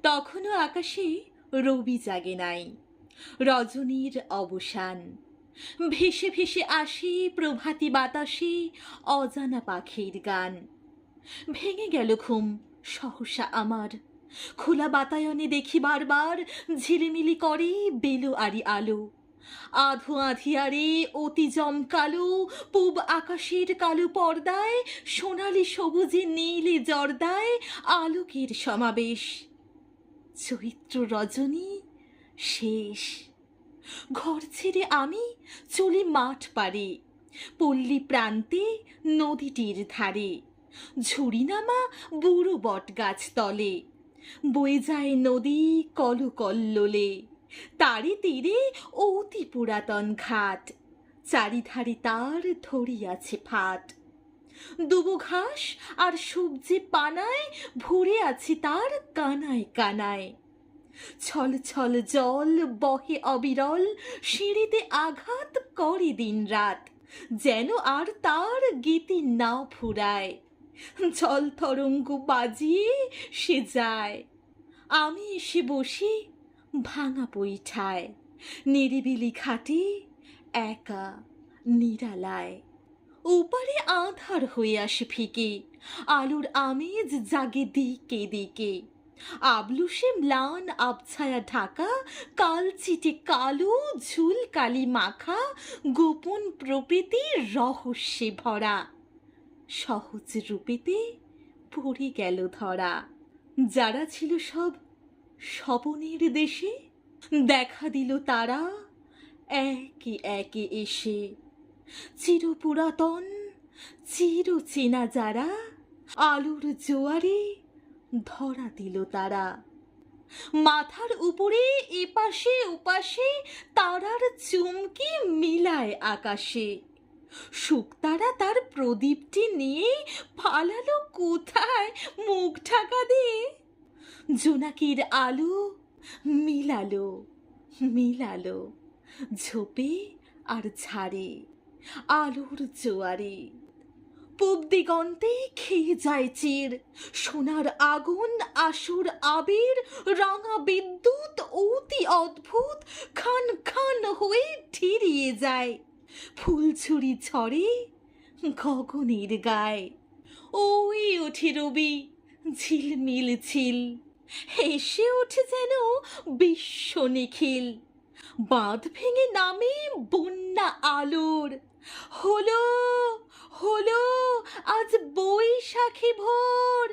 তখনও আকাশে রবি জাগে নাই, রজনীর অবসান। ভেসে ভেসে আসে প্রভাতী বাতাসে অজানা পাখির গান। ভেঙে গেল ঘুম সহসা আমার, খোলা বাতায়নে দেখি বারবার ঝিলিমিলি করে বেলো আলো। আধো আঁধিয়ারে অতি জমকালো পূব আকাশের কালো পর্দায় সোনালি সবুজে নীলে জর্দায় আলোকের সমাবেশ। চৈত্র রজনী শেষ। ঘর ছেড়ে আমি চলি মাঠ পাড়ে, পল্লী প্রান্তে নদীটির ধারে। ঝুড়ি নামা বুড়ো বট গাছ তলে বয়ে যায় নদী কলকল্লোলে। তারি তীরে অতি পুরাতন ঘাট, চারিধারে তার ধরিয়াছে ফাট। দুবো ঘাস আর সবজি পানায় ভরে আছে তার কানায় কানায়। ছল ছল জল বহে অবিরল, সিঁড়িতে আঘাত করে দিন রাত, যেন আর তার গীতি না ফুরায়। জল তরঙ্গ বাজিয়ে সে যায়, আমি এসে বসি ভাঙা বৈঠায়, নিরিবিলি ঘাটে একা নিরালায়। ওপারে আঁধার হয়ে আসে ফিকে, আলোর আমেজ জাগে দিকে দিকে। আবলুসে ম্লান আবছায়া ঢাকা, কালচিটে কালো ঝুল কালি মাখা, গোপন প্রকৃতির রহস্যে ভরা। সহজ রূপেতে পড়ে গেল ধরা। যারা ছিল সব স্বপনের দেশে, দেখা দিল তারা একে একে এসে। চিরপুরাতন চির চেনা যারা, আলোর জোয়ারে ধরা দিল তারা। মাথার উপরে এপাশে ওপাশে তারার চুমকি মিলায় আকাশে। শুকতারা তার প্রদীপটি নিয়ে পালালো কোথায় মুখ ঢাকা দিয়ে। জোনাকির আলো মিলালো মিলালো ঝোপে আর ঝাড়ে আলোর জোয়ারে। পূব দিগন্তে খেয়ে যায় চির, সোনার আগুন আসুর আবির, রাঙা বিদ্যুৎ অতি অদ্ভুত খান খান হয়ে ঠিরিয়ে যায়। ফুলঝুরি ঝরে গগনের গায়ে, ওই ওঠে রবি ঝিলমিল ঝিল, হেসে ওঠে যেন বিশ্ব নিখিল। বাঁধ ভেঙে নামে বন্যা আলোর, হলো হলো আজ বৈশাখী ভোর।